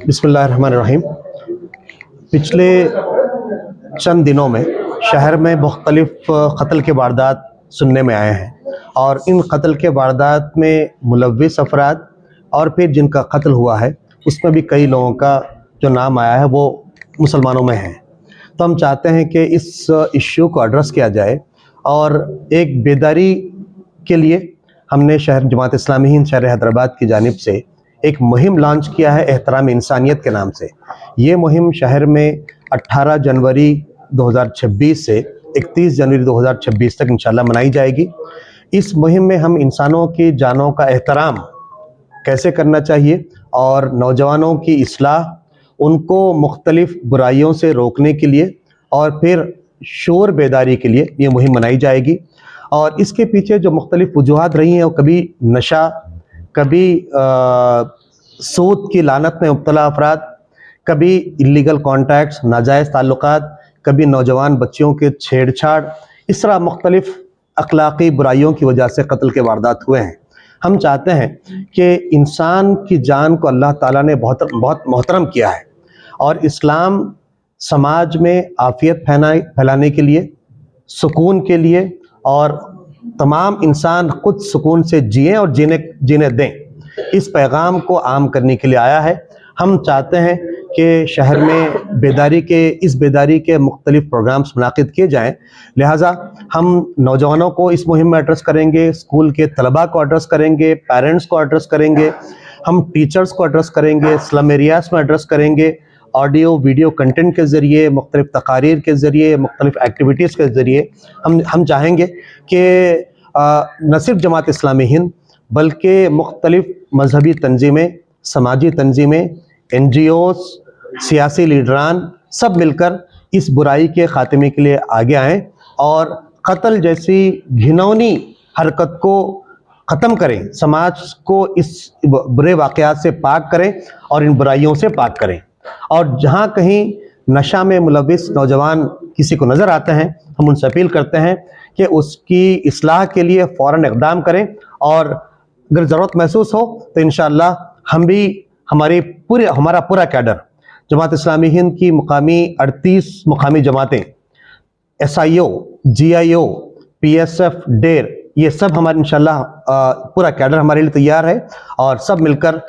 बिस्मिल्लाहिर्रहमानिर्रहीम। पिछले चंद दिनों में शहर में मुख्तलिफ कत्ल के वारदात सुनने में आए हैं और इन कत्ल के वारदात में मुलव्विस अफराद और फिर जिनका कत्ल हुआ है उसमें भी कई लोगों का जो नाम आया है वो मुसलमानों में है। तो हम चाहते हैं कि इस इश्यू को एड्रेस किया जाए और एक बेदारी के लिए हमने शहर जमात इस्लामी हिंद शहर हैदराबाद की जानिब से एक मुहिम लॉन्च किया है एहतराम इंसानियत के नाम से। ये मुहिम शहर में 18 जनवरी 2026 से 31 जनवरी 2026 तक इंशाल्लाह मनाई जाएगी। इस मुहिम में हम इंसानों की जानों का एहतराम कैसे करना चाहिए और नौजवानों की इस्लाह, उनको मुख्तलिफ बुराइयों से रोकने के लिए और फिर शोर बेदारी के लिए ये मुहिम मनाई जाएगी। और इसके पीछे जो मुख्तलिफ वजूहात रही हैं वो कभी नशा, कभी सूद की लानत में मुब्तला अफराद, कभी इल्लीगल कॉन्टैक्ट्स, नाजायज़ ताल्लुकात, कभी नौजवान बच्चियों के छेड़छाड़, इस तरह मुख्तलिफ अखलाक़ी बुराइयों की वजह से कत्ल के वारदात हुए हैं। हम चाहते हैं कि इंसान की जान को अल्लाह ताला ने बहुत मोहतरम किया है और इस्लाम समाज में आफ़ियत फैलाने के लिए, सुकून के लिए और तमाम इंसान खुद सुकून से जिएं और जीने दें, इस पैगाम को आम करने के लिए आया है। हम चाहते हैं कि शहर में इस बेदारी के मुख्तलिफ प्रोग्राम्स मुनाकिद किए जाएँ। लिहाजा हम नौजवानों को इस मुहिम में एड्रेस करेंगे, स्कूल के तलबा को एड्रेस करेंगे, पेरेंट्स को एड्रेस करेंगे, हम टीचर्स को एड्रेस करेंगे, स्लम एरियाज़ में एड्रेस करेंगे, ऑडियो वीडियो कंटेंट के ज़रिए, मुख्तलिफ तकारीर के ज़रिए, मुख्तलिफ एक्टिविटीज़ के ज़रिए हम चाहेंगे कि न सिर्फ जमात इस्लामी हिंद बल्कि मुख्तलिफ मजहबी तंजीमें, समाजी तंजीमें, NGOs, सियासी लीडरान सब मिलकर इस बुराई के ख़ात्मे के लिए आगे आएँ और कत्ल जैसी घिनौनी हरकत को ख़त्म करें, समाज को इस बुरे वाक़यात से पाक करें और इन बुराइयों से पाक करें। और जहाँ कहीं नशा में मुलव्विस नौजवान किसी को नज़र आते हैं, हम उनसे अपील करते हैं कि उसकी इस्लाह के लिए फ़ौरन इक़दाम करें और अगर ज़रूरत महसूस हो तो इंशाअल्लाह हम भी हमारा पूरा कैडर जमात इस्लामी हिंद की 38 मुकामी जमातें, SIO, GIO, PSF, डेर, ये सब हमारे इंशाअल्लाह पूरा कैडर हमारे लिए तैयार है और सब मिलकर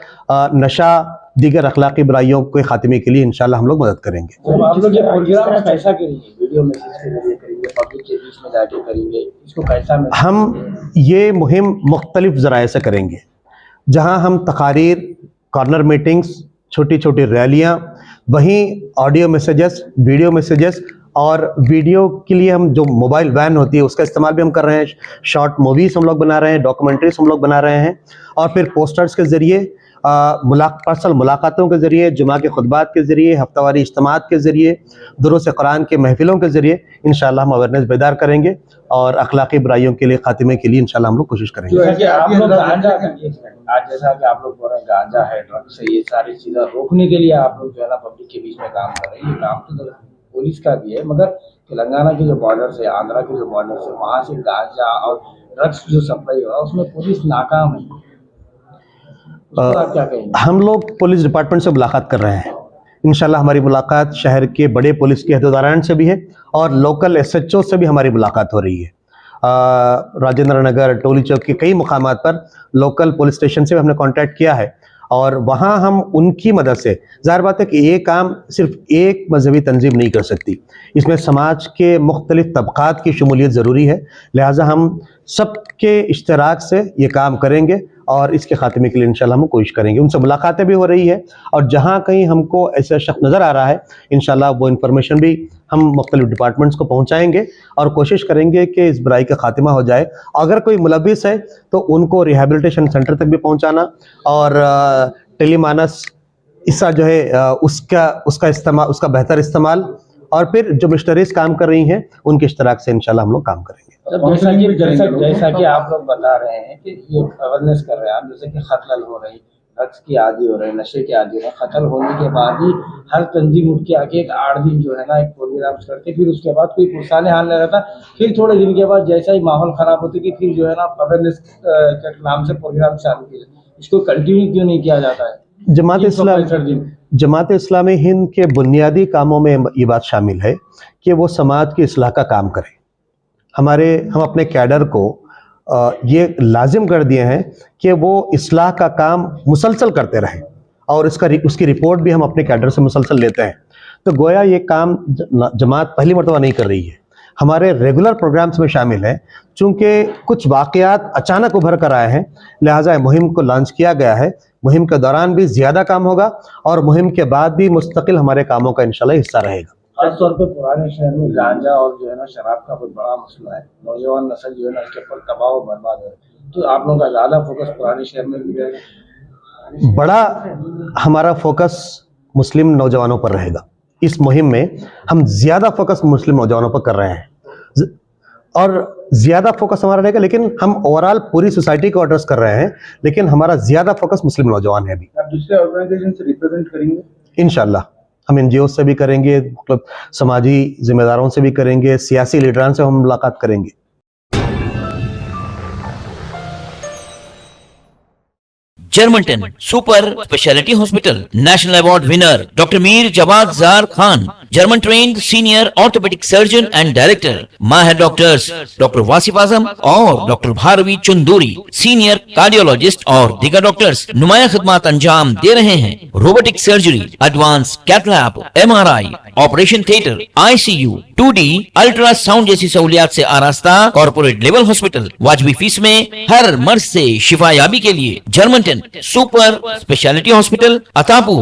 नशा, दीगर अखलाकी बुराइयों के खात्मे के लिए इंशाअल्लाह हम लोग मदद करेंगे। तो आप लोग ये प्रोग्राम कैसा करेंगे? वीडियो मैसेज के जरिए करेंगे, पब्लिक के बीच में जाके करेंगे, इसको कैसा? हम ये मुहिम मुख्तलिफ ज़राए से करेंगे, जहां हम तकारीर, कॉर्नर मीटिंग्स, छोटी छोटी रैलियां, वहीं ऑडियो मैसेजेस, वीडियो मैसेजेस और वीडियो के लिए हम जो मोबाइल वैन होती है उसका इस्तेमाल भी हम कर रहे हैं। शॉर्ट मूवीज़ हम लोग बना रहे हैं, डॉक्यूमेंट्रीज हम लोग बना रहे हैं और फिर पोस्टर्स के ज़रिए, पर्सनल मुलाकातों के ज़रिए, जुमा के खुतबात के ज़रिए, हफ्तावारी इज्तिमात के ज़रिए, दुरूस कुरान के महफिलों के ज़रिए इंशाअल्लाह हम अवेयरनेस बेदार करेंगे और अखलाकी बुराइयों के लिए खात्मे के लिए इंशाअल्लाह हम लोग कोशिश करेंगे। जैसा कि आप लोग बोल रहे हैं गांजा है, ड्रग्स है, ये सारी चीज़ें रोकने के लिए आप लोग जो है ना पब्लिक के बीच में काम कर रहे हैं। ये काम तो पुलिस का भी है, मगर तेलंगाना के जो बॉर्डर से, आंध्रा के जो बॉर्डर से, वहाँ से गांजा और ड्रग्स जो सप्लाई हो रहा है उसमें पुलिस नाकाम है। आप क्या कहेंगे? हम लोग पुलिस डिपार्टमेंट से मुलाकात कर रहे हैं। इंशाल्लाह हमारी मुलाकात शहर के बड़े पुलिस के अहदेदारान से भी है और लोकल SHO से भी हमारी मुलाकात हो रही है। राजेंद्र नगर, टोली चौक के कई मुकामात पर लोकल पुलिस स्टेशन से भी हमने कांटेक्ट किया है और वहाँ हम उनकी मदद से, ज़ाहिर बात है कि ये काम सिर्फ एक मजहबी तंजीम नहीं कर सकती, इसमें समाज के मुख्तलिफ तबक़ात की शमूलियत ज़रूरी है। लिहाजा हम सबके इश्तराक से ये काम करेंगे और इसके खात्मे के लिए इंशाल्लाह हम कोशिश करेंगे। उनसे मुलाकातें भी हो रही है और जहाँ कहीं हमको ऐसा शख्स नज़र आ रहा है इंशाल्लाह वो इन्फॉर्मेशन भी हम मुख्तलिफ डिपार्टमेंट्स को पहुँचाएंगे और कोशिश करेंगे कि इस बुराई का खात्मा हो जाए। अगर कोई मुलव्विस है तो उनको रिहेबिलिटेशन सेंटर तक भी पहुँचाना और टेलीमानस इसका जो है उसका बेहतर इस्तेमाल और फिर जो मिशनरीज काम कर रही हैं उनके इश्तराक से इंशाल्लाह हम लोग काम करेंगे। जैसा कि आप लोग बता रहे हैं कि ये अवेयरनेस कर रहे हैं आप, जैसे कि कत्ल हो रही, ड्रग्स की आदी हो रहे हैं, नशे के आदी हो रहे हैं, कत्ल होने के बाद ही हर तंजीम उठ के आके एक 8 दिन जो है ना एक प्रोग्राम करते, फिर उसके बाद कोई पुरसाने हाल नहीं रहता, फिर थोड़े दिन के बाद जैसा ही माहौल खराब होती कि फिर जो है ना अवेयरनेस के नाम से प्रोग्राम चालू किए। इसको कंटिन्यू क्यों नहीं किया जाता है? जमात इस्लामी हिंद के बुनियादी कामों में ये बात शामिल है कि वो समाज की इस्लाह का काम करें। हम अपने कैडर को ये लाजिम कर दिए हैं कि वो इस्लाह का काम मुसलसल करते रहें और उसकी रिपोर्ट भी हम अपने कैडर से मुसलसल लेते हैं। तो गोया ये काम जमात पहली मर्तबा नहीं कर रही है, हमारे रेगुलर प्रोग्राम्स में शामिल है। चूँकि कुछ वाक़यात अचानक उभर कर आए हैं, लिहाजा मुहिम को लॉन्च किया गया है। मुहिम के दौरान भी ज़्यादा काम होगा और मुहिम के बाद भी मुस्तकिल हमारे कामों का इंशाल्लाह हिस्सा रहेगा। खास तौर पे पुराने शहर में गांजा और जो है ना शराब का बहुत बड़ा मसला है, नौजवान नस्ल जो है ना इसके ऊपर तबाह और बर्बाद है, तो आप लोगों का ज़्यादा फोकस पुराने शहर में भी रहेगा? बड़ा हमारा फोकस मुस्लिम नौजवानों पर रहेगा। इस मुहिम में हम ज़्यादा फोकस मुस्लिम नौजवानों पर कर रहे हैं और ज़्यादा फोकस हमारा रहेगा, लेकिन हम ओवरऑल पूरी सोसाइटी को एड्रेस कर रहे हैं, लेकिन हमारा ज़्यादा फोकस मुस्लिम नौजवान है। अभी आप दूसरे ऑर्गेनाइजेशन से रिप्रेजेंट करेंगे? इंशाल्लाह हम NGO से भी करेंगे, मतलब समाजी जिम्मेदारों से भी करेंगे, सियासी लीडरान से हम मुलाकात करेंगे। जर्मनटन super speciality hospital, national award winner doctor Mir Jawad Jar Khan, German trained senior orthopaedic surgeon and director, माहिर डॉक्टर्स डॉक्टर वासिफ आजम और doctor Bharvi Chanduri, senior cardiologist और दीगर डॉक्टर्स नुमाया खिदमत अंजाम दे रहे हैं। Robotic surgery, advance cath lab, MRI, operation theatre, ICU, 2D ultrasound जैसी सहूलियात से आरास्ता कॉर्पोरेट लेवल हॉस्पिटल, वाजबी फीस में हर मर्ज से शिफायाबी के लिए Germanton super speciality hospital, Attapur,